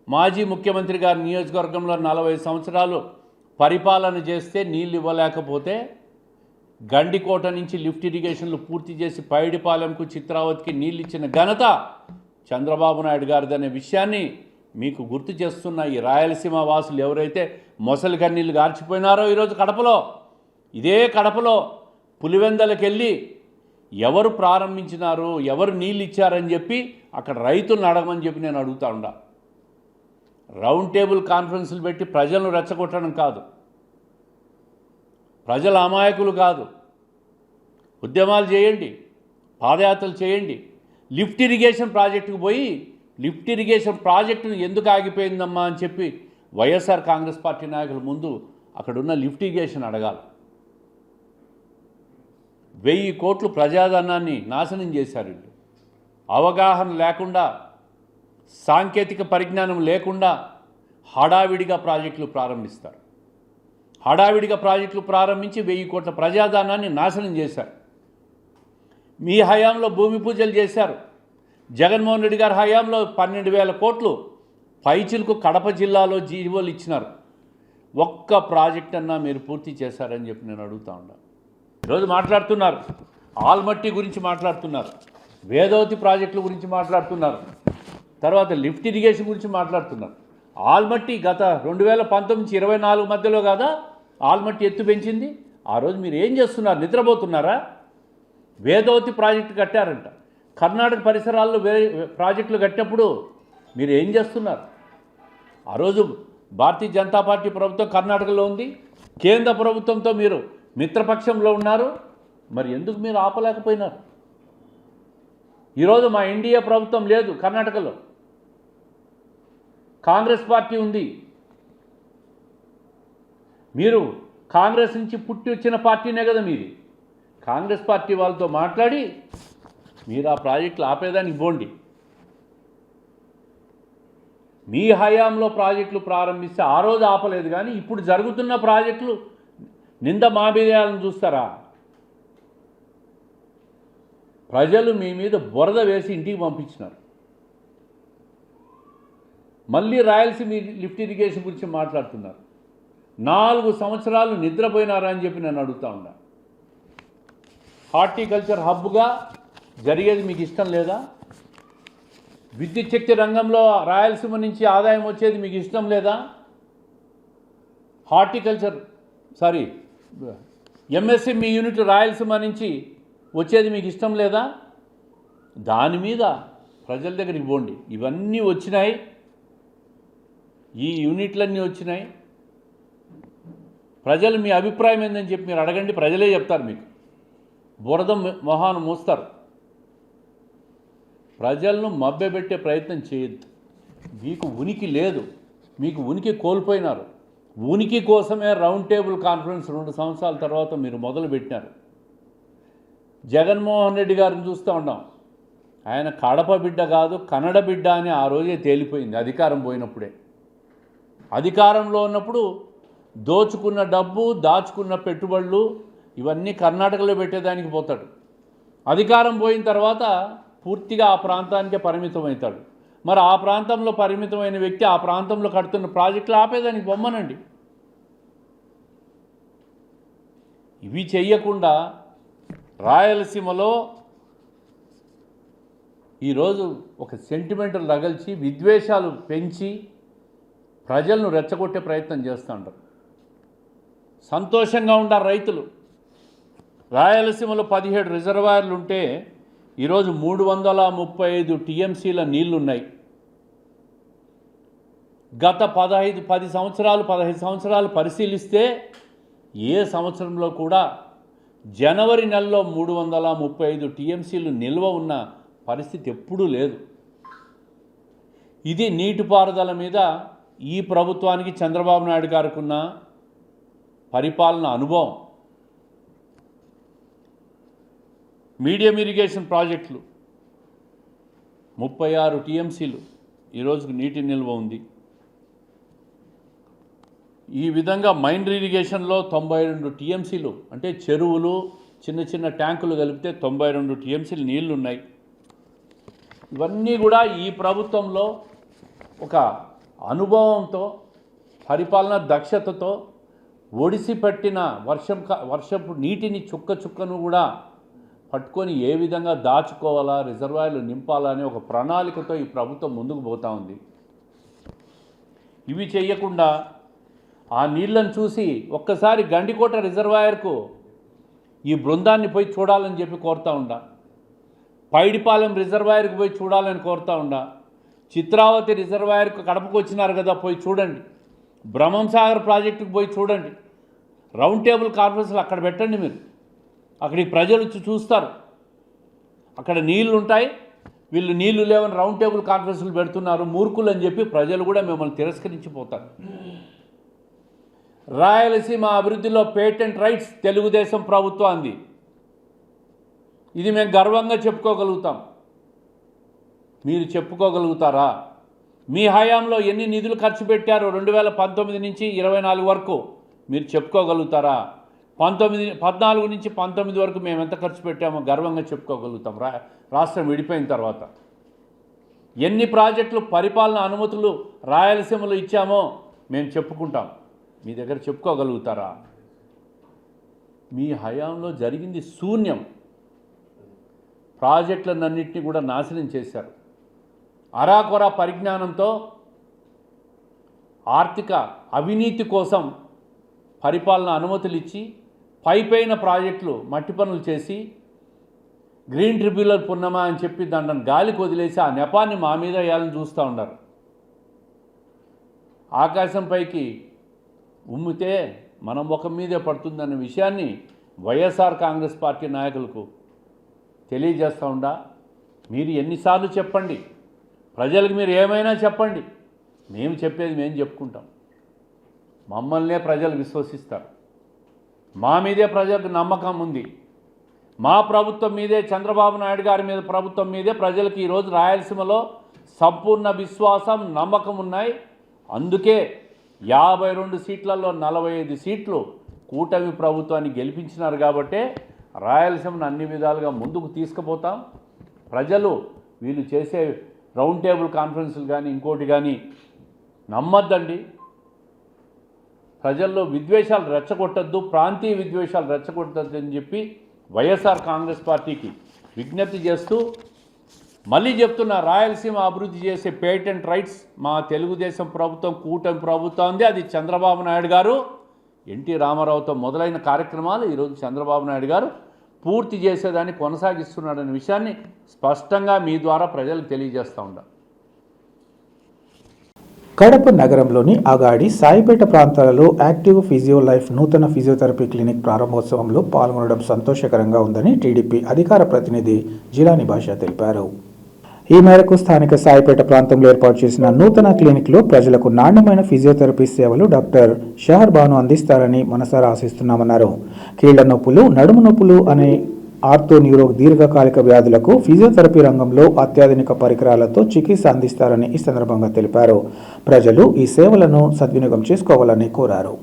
Speaker 2: మాజీ ముఖ్యమంత్రి గారి నియోజకవర్గంలో 40 సంవత్సరాలు పరిపాలన చేస్తే నీళ్ళు ఇవ్వలేకపోతే గండికోట నుంచి లిఫ్ట్ ఇరిగేషన్లు పూర్తి చేసి పైడిపాలెంకు, చిత్రావతికి నీళ్ళు ఇచ్చిన ఘనత చంద్రబాబు నాయుడు గారిదనే విషయాన్ని మీకు గుర్తు చేస్తున్న ఈ రాయలసీమ వాసులు ఎవరైతే మొసలి కన్నీళ్ళు గార్చిపోయినారో ఈరోజు కడపలో, ఇదే కడపలో పులివెందలకు వెళ్ళి ఎవరు ప్రారంభించినారు, ఎవరు నీళ్ళు ఇచ్చారని చెప్పి అక్కడ రైతులను అడగమని చెప్పి నేను అడుగుతా ఉండా. రౌండ్ టేబుల్ కాన్ఫరెన్సులు పెట్టి ప్రజలను రెచ్చగొట్టడం కాదు, ప్రజల అమాయకులు కాదు. ఉద్యమాలు చేయండి, పాదయాత్రలు చేయండి. లిఫ్ట్ ఇరిగేషన్ ప్రాజెక్టుకు పోయి లిఫ్ట్ ఇరిగేషన్ ప్రాజెక్టును ఎందుకు ఆగిపోయిందమ్మా అని చెప్పి వైఎస్ఆర్ కాంగ్రెస్ పార్టీ నాయకుల ముందు అక్కడున్న లిఫ్ట్ ఇరిగేషన్ అడగాలి. 1000 కోట్లు ప్రజాధనాన్ని నాశనం చేశారు. అవగాహన లేకుండా, సాంకేతిక పరిజ్ఞానం లేకుండా హడావిడిగా ప్రాజెక్టులు ప్రారంభిస్తారు. హడావిడిగా ప్రాజెక్టులు ప్రారంభించి 1000 కోట్ల ప్రజాధనాన్ని నాశనం చేశారు. మీ హయాంలో భూమి పూజలు చేశారు. జగన్మోహన్ రెడ్డి గారి హయాంలో 12,000 కోట్లు పైచిలకు కడప జిల్లాలో జీవోలు ఇచ్చినారు. ఒక్క ప్రాజెక్ట్ అన్నా మీరు పూర్తి చేశారని చెప్పి నేను అడుగుతా ఉన్నా. ఈరోజు మాట్లాడుతున్నారు, ఆల్మట్టి గురించి మాట్లాడుతున్నారు, వేదవతి ప్రాజెక్టుల గురించి మాట్లాడుతున్నారు, తర్వాత లిఫ్ట్ ఇరిగేషన్ గురించి మాట్లాడుతున్నారు. ఆల్మట్టి గత 2019-24 మధ్యలో కాదా ఆల్మట్టి ఎత్తు పెంచింది? ఆ రోజు మీరు ఏం చేస్తున్నారు? నిద్రపోతున్నారా? వేదవతి ప్రాజెక్టు కట్టారంట. కర్ణాటక పరిసరాల్లో ప్రాజెక్టులు కట్టినప్పుడు మీరు ఏం చేస్తున్నారు? ఆ రోజు భారతీయ జనతా పార్టీ ప్రభుత్వం కర్ణాటకలో ఉంది, కేంద్ర ప్రభుత్వంతో మీరు మిత్రపక్షంలో ఉన్నారు. మరి ఎందుకు మీరు ఆపలేకపోయినారు? ఈరోజు మా ఎన్డీఏ ప్రభుత్వం లేదు కర్ణాటకలో, కాంగ్రెస్ పార్టీ ఉంది. మీరు కాంగ్రెస్ నుంచి పుట్టి వచ్చిన పార్టీనే కదా మీది. కాంగ్రెస్ పార్టీ వాళ్ళతో మాట్లాడి మీరు ఆ ప్రాజెక్టులు ఆపేదానికి పోండి. మీ హయాంలో ప్రాజెక్టులు ప్రారంభిస్తే ఆ రోజు ఆపలేదు, కానీ ఇప్పుడు జరుగుతున్న ప్రాజెక్టులు నింద మాబేయాలను చూస్తారా? ప్రజలు మీ మీద బురద వేసి ఇంటికి పంపించినారు. మళ్ళీ రాయలసీమ లిఫ్ట్ ఇరిగేషన్ గురించి మాట్లాడుతున్నారు. 4 సంవత్సరాలు నిద్రపోయినారా అని చెప్పి నేను అడుగుతా ఉన్నా. హార్టికల్చర్ హబ్గా జరిగేది మీకు ఇష్టం లేదా? విద్యుత్ శక్తి రంగంలో రాయలసీమ నుంచి ఆదాయం వచ్చేది మీకు ఇష్టం లేదా? ఎంఎస్ఎంఈ యూనిట్ రాయలసీమ నుంచి వచ్చేది మీకు ఇష్టం లేదా? దాని మీద ప్రజల దగ్గరికి పోండి. ఇవన్నీ వచ్చినాయి, ఈ యూనిట్లన్నీ వచ్చినాయి. ప్రజలు మీ అభిప్రాయం ఏందని చెప్పి మీరు అడగండి, ప్రజలే చెప్తారు. మీకు బురద మొహాను మూస్తారు. ప్రజలను మభ్యపెట్టే ప్రయత్నం చేయొద్దు. మీకు ఉనికి లేదు, మీకు ఉనికి కోల్పోయినారు. ఉనికి కోసమే రౌండ్ టేబుల్ కాన్ఫరెన్స్ 2 సంవత్సరాల తర్వాత మీరు మొదలుపెట్టినారు. జగన్మోహన్ రెడ్డి గారిని చూస్తూ ఉన్నాం. ఆయన కడప బిడ్డ కాదు, కన్నడ బిడ్డ అని ఆ రోజే తేలిపోయింది అధికారం పోయినప్పుడే. అధికారంలో ఉన్నప్పుడు దోచుకున్న డబ్బు, దాచుకున్న పెట్టుబడులు ఇవన్నీ కర్ణాటకలో పెట్టేదానికి పోతాడు. అధికారం పోయిన తర్వాత పూర్తిగా ఆ ప్రాంతానికే పరిమితం అవుతాడు. మరి ఆ ప్రాంతంలో పరిమితమైన వ్యక్తి ఆ ప్రాంతంలో కడుతున్న ప్రాజెక్టులు ఆపేదానికి బొమ్మనండి. ఇవి చెయ్యకుండా రాయలసీమలో ఈరోజు ఒక సెంటిమెంటల్ రగల్చి విద్వేషాలు పెంచి ప్రజలను రెచ్చగొట్టే ప్రయత్నం చేస్తూ ఉంటారు. సంతోషంగా ఉండారు రైతులు. రాయలసీమలో 17 రిజర్వాయర్లు ఉంటే ఈరోజు 335 టీఎంసీల నీళ్లున్నాయి. గత 10 సంవత్సరాలు 15 సంవత్సరాలు పరిశీలిస్తే ఏ సంవత్సరంలో కూడా జనవరి నెలలో 335 టీఎంసీలు నిల్వ ఉన్న పరిస్థితి ఎప్పుడూ లేదు. ఇది నీటిపారుదల మీద ఈ ప్రభుత్వానికి చంద్రబాబు నాయుడు గారికి ఉన్న పరిపాలన అనుభవం. మీడియం ఇరిగేషన్ ప్రాజెక్టులు 36 టీఎంసీలు ఈరోజుకు నీటి నిల్వ ఉంది. ఈ విధంగా మైండ్ ఇరిగేషన్లో 92 టీఎంసీలు, అంటే చెరువులు చిన్న చిన్న ట్యాంకులు కలిపితే 92 టీఎంసీలు నీళ్లు ఉన్నాయి. ఇవన్నీ కూడా ఈ ప్రభుత్వంలో ఒక అనుభవంతో, పరిపాలన దక్షతతో, ఒడిసి పట్టిన వర్షపు నీటిని చుక్కను కూడా పట్టుకొని ఏ విధంగా దాచుకోవాలా, రిజర్వాయర్లు నింపాలా అనే ఒక ప్రణాళికతో ఈ ప్రభుత్వం ముందుకు పోతూ ఉంది. ఇవి చేయకుండా ఆ నీళ్లను చూసి ఒక్కసారి గండికోట రిజర్వాయర్కు ఈ బృందాన్ని పోయి చూడాలని చెప్పి కోరుతూ ఉండా, పైడిపాలెం రిజర్వాయర్కి పోయి చూడాలని కోరుతూ ఉండా, చిత్రావతి రిజర్వాయర్కు కడపకు వచ్చినారు కదా పోయి చూడండి, బ్రహ్మంసాగర్ ప్రాజెక్టుకు పోయి చూడండి, రౌండ్ టేబుల్ కాన్ఫరెన్స్లు అక్కడ పెట్టండి. మీరు అక్కడికి ప్రజలు చూస్తారు. అక్కడ నీళ్లు ఉంటాయి, వీళ్ళు నీళ్లు లేవని రౌండ్ టేబుల్ కాన్ఫరెన్స్లు పెడుతున్నారు, మూర్ఖులు అని చెప్పి ప్రజలు కూడా మిమ్మల్ని తిరస్కరించిపోతారు. రాయలసీమ అభివృద్ధిలో పేటెంట్ రైట్స్ తెలుగుదేశం ప్రభుత్వం అంది. ఇది మేము గర్వంగా చెప్పుకోగలుగుతాం. మీరు చెప్పుకోగలుగుతారా? మీ హయాంలో ఎన్ని నిధులు ఖర్చు పెట్టారో 2019 నుంచి 24 వరకు మీరు చెప్పుకోగలుగుతారా? 14 నుంచి 19 వరకు మేము ఎంత ఖర్చు పెట్టామో గర్వంగా చెప్పుకోగలుగుతాం. రాష్ట్రం విడిపోయిన తర్వాత ఎన్ని ప్రాజెక్టులు పరిపాలన అనుమతులు రాయలసీమలో ఇచ్చామో మేము చెప్పుకుంటాం. మీ దగ్గర చెప్పుకోగలుగుతారా? మీ హయాంలో జరిగింది శూన్యం. ప్రాజెక్టులన్నింటినీ కూడా నాశనం చేశారు. అరాకొరా పరిజ్ఞానంతో ఆర్థిక అవినీతి కోసం పరిపాలన అనుమతులు ఇచ్చి పైపైన ప్రాజెక్టులు మట్టి పనులు చేసి గ్రీన్ ట్రిబ్యునల్ పున్నమా అని చెప్పి దాన్ని గాలికి వదిలేసి ఆ నెపాన్ని మా మీద వేయాలని చూస్తూ ఉన్నారు. ఆకాశం పైకి ఉమ్మితే మన ముఖం మీదే పడుతుందన్న విషయాన్ని వైఎస్ఆర్ కాంగ్రెస్ పార్టీ నాయకులకు తెలియజేస్తూ ఉండా. మీరు ఎన్నిసార్లు చెప్పండి, ప్రజలకు మీరు ఏమైనా చెప్పండి, మేము చెప్పేది మేము చెప్పుకుంటాం. మమ్మల్నే ప్రజలు విశ్వసిస్తారు. మా మీదే ప్రజలకు నమ్మకం ఉంది. మా ప్రభుత్వం మీదే, చంద్రబాబు నాయుడు గారి మీద ప్రభుత్వం మీదే ప్రజలకు ఈరోజు రాయలసీమలో సంపూర్ణ విశ్వాసం, నమ్మకం ఉన్నాయి. అందుకే 52 సీట్లలో 45 సీట్లు కూటమి ప్రభుత్వాన్ని గెలిపించినారు. కాబట్టే రాయలసీమను అన్ని విధాలుగా ముందుకు తీసుకుపోతాం. ప్రజలు వీళ్ళు చేసే రౌండ్ టేబుల్ కాన్ఫరెన్సులు కానీ ఇంకోటి కానీ నమ్మద్దండి. ప్రజల్లో విద్వేషాలు రెచ్చగొట్టద్దు, ప్రాంతీయ విద్వేషాలు రెచ్చగొట్టద్దు అని చెప్పి వైఎస్ఆర్ కాంగ్రెస్ పార్టీకి విజ్ఞప్తి చేస్తూ మళ్ళీ చెప్తున్నా, రాయలసీమ అభివృద్ధి చేసే పేటెంట్ రైట్స్ మా తెలుగుదేశం ప్రభుత్వం, కూటమి ప్రభుత్వం ఉంది. అది చంద్రబాబు నాయుడు గారు, ఎన్టీ రామారావుతో మొదలైన కార్యక్రమాలు ఈరోజు చంద్రబాబు నాయుడు గారు పూర్తి చేసేదాన్ని కొనసాగిస్తున్నాడనే విషయాన్ని స్పష్టంగా మీ ద్వారా ప్రజలకు తెలియజేస్తూ ఉంటాం.
Speaker 1: కడప నగరంలోని అగాడి, సాయిపేట ప్రాంతాలలో యాక్టివ్ ఫిజియో లైఫ్ నూతన ఫిజియోథెరపీ క్లినిక్ ప్రారంభోత్సవంలో పాల్గొనడం సంతోషకరంగా ఉందని టీడీపీ అధికార ప్రతినిధి జిలాని భాష తెలిపారు. ఈ మేరకు స్థానిక సాయిపేట ప్రాంతంలో ఏర్పాటు చేసిన నూతన క్లినిక్లో ప్రజలకు నాణ్యమైన ఫిజియోథెరపీ సేవలు డాక్టర్ షహర్ బాను అందిస్తారని మనసారా ఆశిస్తున్నామన్నారు. కీళ్ల నొప్పులు, నడుము నొప్పులు అనే ఆర్థో న్యూరో దీర్ఘకాలిక వ్యాధులకు ఫిజియోథెరపీ రంగంలో అత్యాధునిక పరికరాలతో చికిత్స అందిస్తారని ఈ సందర్భంగా తెలిపారు. ప్రజలు ఈ సేవలను సద్వినియోగం చేసుకోవాలని కోరారు.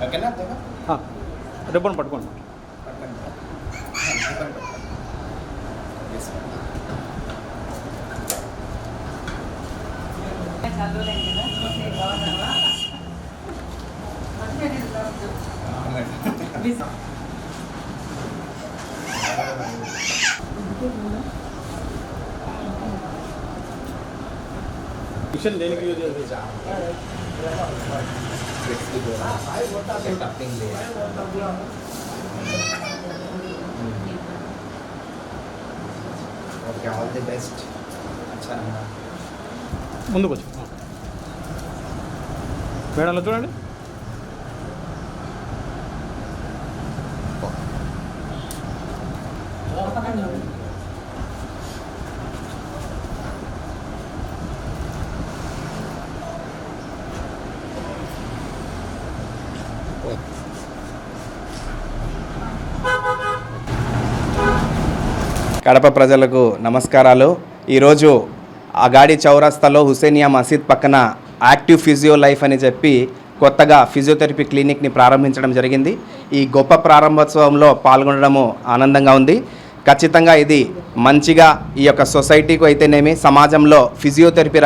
Speaker 8: ఓకేనా?
Speaker 9: రిబ్బన్ పట్టుకోండి. మిషన్ దేనికి యూజ్ చేస్తారు?
Speaker 8: Okay, all the best.
Speaker 9: ముందుకు వచ్చి మేడంలో చూడండి.
Speaker 10: కడప ప్రజలకు నమస్కారాలు. ఈరోజు అగాడి చౌరస్తాలో హుసేనియా మసీద్ పక్కన యాక్టివ్ ఫిజియో లైఫ్ అని చెప్పి కొత్తగా ఫిజియోథెరపీ క్లినిక్ని ప్రారంభించడం జరిగింది. ఈ గొప్ప ప్రారంభోత్సవంలో పాల్గొనడము ఆనందంగా ఉంది. ఖచ్చితంగా ఇది మంచిగా ఈ యొక్క సొసైటీకి అయితేనేమి సమాజంలో ఫిజియోథెరపీ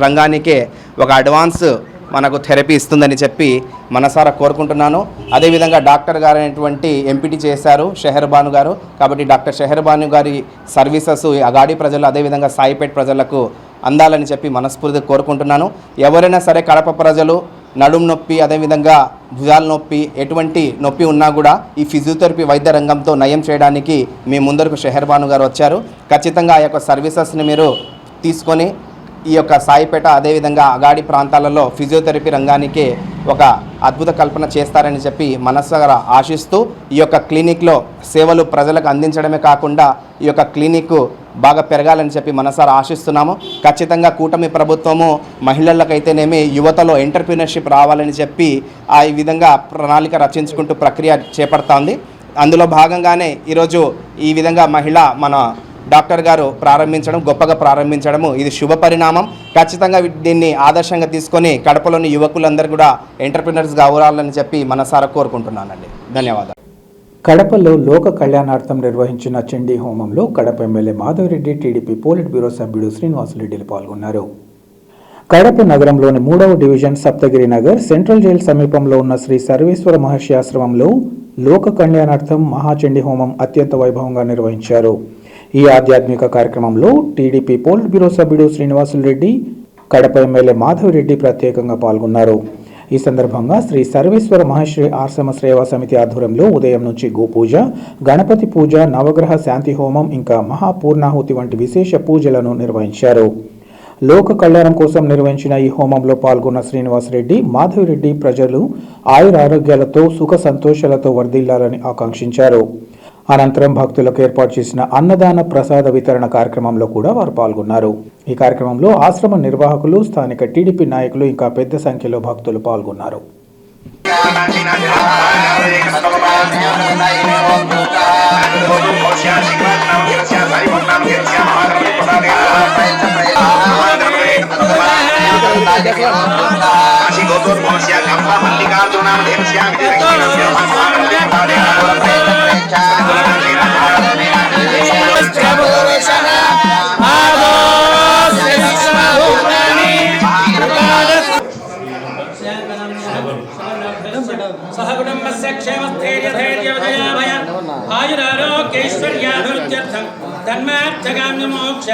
Speaker 10: రంగానికే ఒక అడ్వాన్స్ మనకు థెరపీ ఇస్తుందని చెప్పి మనసారా కోరుకుంటున్నాను. అదేవిధంగా డాక్టర్ గారు అనేటువంటి ఎంపీటీ చేశారు షెహర్బాను గారు. కాబట్టి డాక్టర్ షెహర్బాను గారి సర్వీసెస్ అగాడి ప్రజలు అదేవిధంగా సాయిపేట్ ప్రజలకు అందాలని చెప్పి మనస్ఫూర్తిగా కోరుకుంటున్నాను. ఎవరైనా సరే కడప ప్రజలు నడుము నొప్పి అదేవిధంగా భుజాల నొప్పి ఎటువంటి నొప్పి ఉన్నా కూడా ఈ ఫిజియోథెరపీ వైద్య రంగంతో నయం చేయడానికి మీ ముందరకు షెహర్బాను గారు వచ్చారు. ఖచ్చితంగా ఆ యొక్క సర్వీసెస్ని మీరు తీసుకొని ఈ యొక్క సాయిపేట అదేవిధంగా అగాడి ప్రాంతాలలో ఫిజియోథెరపీ రంగానికి ఒక అద్భుత కల్పన చేస్తారని చెప్పి మనసారా ఆశిస్తూ ఈ యొక్క క్లినిక్లో సేవలు ప్రజలకు అందించడమే కాకుండా ఈ యొక్క క్లినిక్ బాగా పెరగాలని చెప్పి మనసారా ఆశిస్తున్నాము. ఖచ్చితంగా కూటమి ప్రభుత్వము మహిళలకైతేనేమి యువతలో ఎంటర్‌ప్రెన్యూర్‌షిప్ రావాలని చెప్పి ఈ విధంగా ప్రణాళిక రచించుకుంటూ ప్రక్రియ చేపడుతోంది. అందులో భాగంగానే ఈరోజు ఈ విధంగా మన డాక్టర్ గారు గొప్పగా ప్రారంభించడము ఇది శుభ పరిణామం. ఖచ్చితంగా దీన్ని ఆదర్శంగా తీసుకొని కడపలోని యువకులందరూ కూడా ఎంటర్‌ప్రెన్యూర్స్ కావాలని చెప్పి మనసారా కోరుకుంటున్నానండి. ధన్యవాదాలు.
Speaker 1: కడపలో లోక కళ్యాణార్థం నిర్వహించిన చండీ హోమంలో Kadapa MLA Madhavi Reddy, TDP politburo సభ్యుడు శ్రీనివాసులరెడ్డిలు పాల్గొన్నారు. కడప నగరంలోని 3వ division Saptagiri Nagar central jail సమీపంలో ఉన్న శ్రీ సర్వేశ్వర మహర్షి ఆశ్రమంలో లోక కళ్యాణార్థం మహాచండీ హోమం అత్యంత వైభవంగా నిర్వహించారు. ఈ ఆధ్యాత్మిక కార్యక్రమంలో టీడీపీ పోలిట్ బ్యూరో సభ్యుడు శ్రీనివాసులరెడ్డి, కడప ఎమ్మెల్యే మాధవిరెడ్డి ప్రత్యేకంగా పాల్గొన్నారు. ఈ సందర్భంగా శ్రీ సర్వేశ్వర మహర్షి ఆశ్రమ సేవా సమితి ఆధ్వర్యంలో ఉదయం నుంచి గోపూజ, గణపతి పూజ, నవగ్రహ శాంతి హోమం ఇంకా మహాపూర్ణాహుతి వంటి విశేష పూజలను నిర్వహించారు. లోక కళ్యాణం కోసం నిర్వహించిన ఈ హోమంలో పాల్గొన్న శ్రీనివాసరెడ్డి, మాధవిరెడ్డి ప్రజలు ఆయురారోగ్యాలతో సుఖ సంతోషాలతో వర్ధిల్లాలని ఆకాంక్షించారు. అనంతరం భక్తులకు ఏర్పాటు చేసిన అన్నదాన ప్రసాద వితరణ కార్యక్రమంలో కూడా వారు పాల్గొన్నారు. ఈ కార్యక్రమంలో ఆశ్రమ నిర్వాహకులు, స్థానిక టీడీపీ నాయకులు ఇంకా పెద్ద సంఖ్యలో భక్తులు పాల్గొన్నారు.
Speaker 11: सहकुटुम्बस्य क्षेमस्थैर्यधैर्यविजयाभय आयुरारोग्यैश्वर्याभिवृद्ध्यर्थं धर्मार्थकाम्यमोक्ष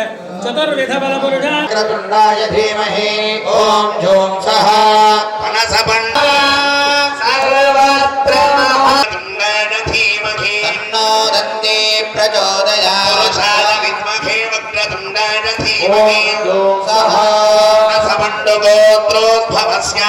Speaker 11: चतुर्विधबलपुरुषाय धीमहि ॐ ॐ सः मनसपण्ड सर्वत्र महादण्डाय धीमहि तन्नो दन्ते प्रचोदयात् पुरुषाय विद्महे वक्रतुण्डाय धीमहि ॐ सः मनसपण्डगोत्रोद्भवस्य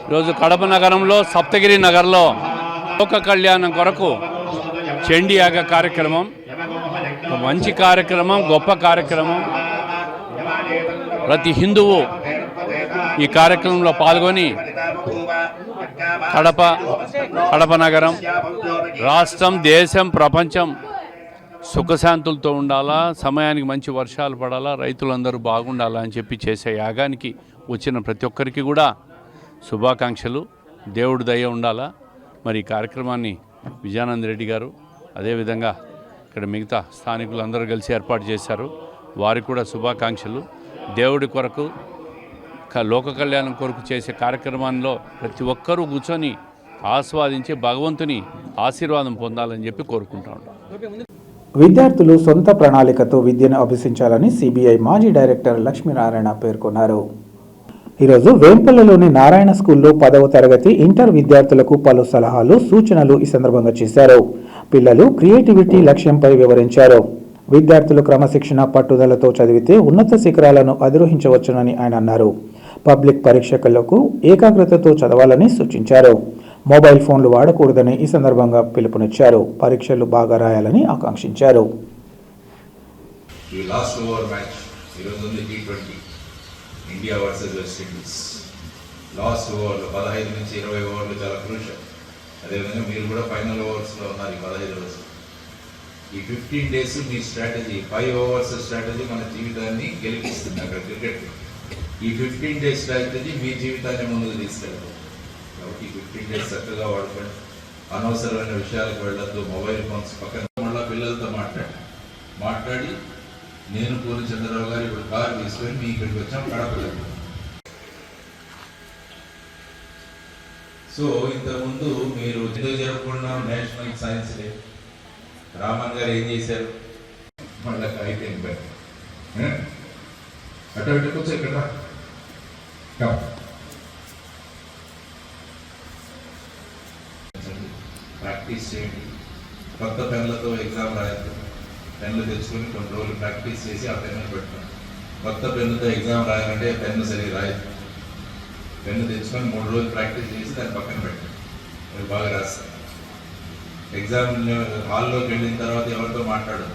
Speaker 2: ఈరోజు కడప నగరంలో సప్తగిరి నగర్లో లోక కళ్యాణం కొరకు చండీ యాగ కార్యక్రమం, మంచి కార్యక్రమం, గొప్ప కార్యక్రమం. ప్రతి హిందువు ఈ కార్యక్రమంలో పాల్గొని కడప నగరం, రాష్ట్రం, దేశం, ప్రపంచం సుఖశాంతులతో ఉండాలా, సమయానికి మంచి వర్షాలు పడాలా, రైతులందరూ బాగుండాలా అని చెప్పి చేసే యాగానికి వచ్చిన ప్రతి ఒక్కరికి కూడా శుభాకాంక్షలు. దేవుడి దయ ఉండాలా. మరి ఈ కార్యక్రమాన్ని విజయానంద రెడ్డి గారు, అదేవిధంగా ఇక్కడ మిగతా స్థానికులు అందరూ కలిసి ఏర్పాటు చేశారు. వారికి కూడా శుభాకాంక్షలు. దేవుడి కొరకు, లోక కళ్యాణం కొరకు చేసే కార్యక్రమాల్లో ప్రతి ఒక్కరూ కూర్చొని ఆస్వాదించి భగవంతుని ఆశీర్వాదం పొందాలని చెప్పి కోరుకుంటా ఉంటాం.
Speaker 1: విద్యార్థులు సొంత ప్రణాళికతో విద్యను అభ్యసించాలని సిబిఐ మాజీ డైరెక్టర్ లక్ష్మీనారాయణ పేర్కొన్నారు. ఈరోజు వేంపల్లెలోని నారాయణ స్కూల్లో 10వ తరగతి ఇంటర్ విద్యార్థులకు పలు సలహాలు, సూచనలు ఈ సందర్భంగా చేశారు. పిల్లలు క్రియేటివిటీ లక్ష్యంపై వివరించారు. విద్యార్థులు క్రమశిక్షణ, పట్టుదలతో చదివితే ఉన్నత శిఖరాలను అధిరోహించవచ్చునని ఆయన అన్నారు. పబ్లిక్ పరీక్షలకు ఏకాగ్రతతో చదవాలని సూచించారు. మొబైల్ ఫోన్లు వాడకూడదని ఈ సందర్భంగా పిలుపునిచ్చారు. పరీక్షలు బాగా రాయాలని ఆకాంక్షించారు.
Speaker 8: India versus west Indies last ఓవర్లు 15 నుంచి 20 ఓవర్లు చాలా క్రూషియల్. అదేవిధంగా మీరు కూడా ఫైనల్ ఓవర్స్లో ఉన్నారు. ఈ 15 ఓవర్స్, ఈ 15 డేస్ మీ స్ట్రాటజీ, 5 ఓవర్స్ స్ట్రాటజీ మన జీవితాన్ని గెలిపిస్తుంది. అక్కడ క్రికెట్ ఈ 15 డేస్ స్ట్రాటజీ మీ జీవితాన్ని ముందుకు తీసుకెళ్తాం. కాబట్టి ఈ 15 డేస్ చక్కగా వాడుకోండి. అనవసరమైన విషయాలకు వెళ్ళొద్దు. మొబైల్ ఫోన్స్ పక్కన మళ్ళీ పిల్లలతో మాట్లాడి నేను పూరి చంద్రరావు గారు ఇప్పుడు కారు తీసుకొని మీ ఇక్కడికి వచ్చాం కడపలో. సో ఇంతకుముందు మీరు ఎందుకు జరుపుకున్నాం నేషనల్ సైన్స్ డే, రామన్ గారు ఏం చేశారు, మళ్ళీ అయిపోయింది. అటు వచ్చి ఇక్కడ ప్రాక్టీస్ చేయండి. కొత్త పెన్లతో ఎగ్జామ్ రాయద్దు. పెన్ను తెచ్చుకొని కొన్ని రోజులు ప్రాక్టీస్ చేసి ఆ పెన్ను పెట్టుకోండి. కొత్త పెన్నుతో ఎగ్జామ్ రాయాలంటే పెన్ను సరిగ్గా రాయదు. పెన్ను తెచ్చుకొని 3 రోజులు ప్రాక్టీస్ చేసి దాన్ని పక్కన పెట్టండి. మీరు బాగా రాస్తారు. ఎగ్జామ్ హాల్లోకి వెళ్ళిన తర్వాత ఎవరితో మాట్లాడదు.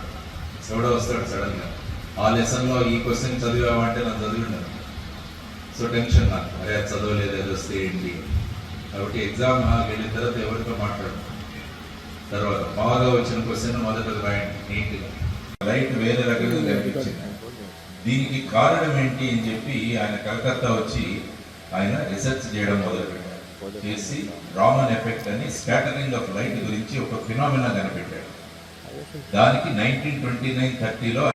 Speaker 8: ఎవడో వస్తాడు సడన్గా, ఆ లెసన్లో ఈ క్వశ్చన్ చదివామంటే నాకు చదివిండదు. సో టెన్షన్ నాకు, అరే అది చదవలేదు, అది వస్తే ఏంటి. కాబట్టి ఎగ్జామ్ హాల్కి వెళ్ళిన తర్వాత ఎవరితో మాట్లాడదు. తర్వాత బాగా వచ్చిన క్వశ్చన్ మొదట రాయండి నీట్గా. రైట్ వేరే రకంగా కనిపించింది. దీనికి కారణం ఏంటి అని చెప్పి ఆయన కలకత్తా వచ్చి ఆయన రీసెర్చ్ చేయడం మొదలుపెట్టారు. చేసి రామన్ ఎఫెక్ట్ అని స్కాటరింగ్ ఆఫ్ లైట్ గురించి ఒక ఫినామినా కనిపెట్టాడు. దానికి 1929-30లో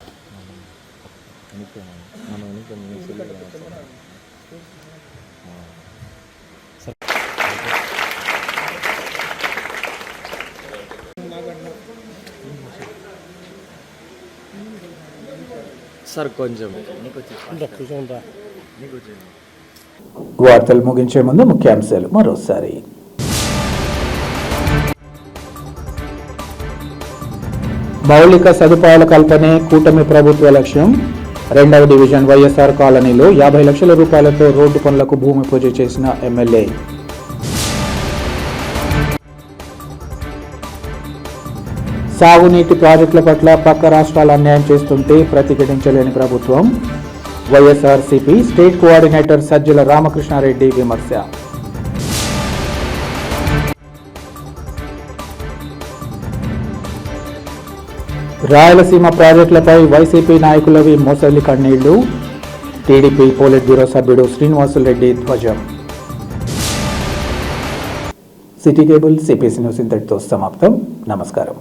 Speaker 5: సార్ కొంచెం
Speaker 1: వార్తలు ముగించే ముందు ముఖ్యాంశాలు మరోసారి. మౌలిక సదుపాయాల కల్పనే కూటమి ప్రభుత్వ లక్ష్యం. 2వ డివిజన్ వైఎస్ఆర్ కాలనీలో 50 లక్షల రూపాయలతో రోడ్డు పనులకు భూమి పూజ చేసిన ఎమ్మెల్యే. సాగునీటి ప్రాజెక్టుల పట్ల పక్క రాష్ట్రాలు అన్యాయం చేస్తుంటే ప్రతిఘటించలేని ప్రభుత్వం. వైఎస్ఆర్సీపీ స్టేట్ కోఆర్డినేటర్ సజ్జల రామకృష్ణారెడ్డి విమర్శ. రాయలసీమ ప్రాజెక్టులపై వైసీపీ నాయకులవి మోసలి కన్నీళ్లు. టీడీపీ పోలిట్ బ్యూరో సభ్యుడు శ్రీనివాసులరెడ్డి ధ్వజం. సిటీ కేబుల్ సిపిసి న్యూస్ ఇంతటితో సమాప్తం. నమస్కారం.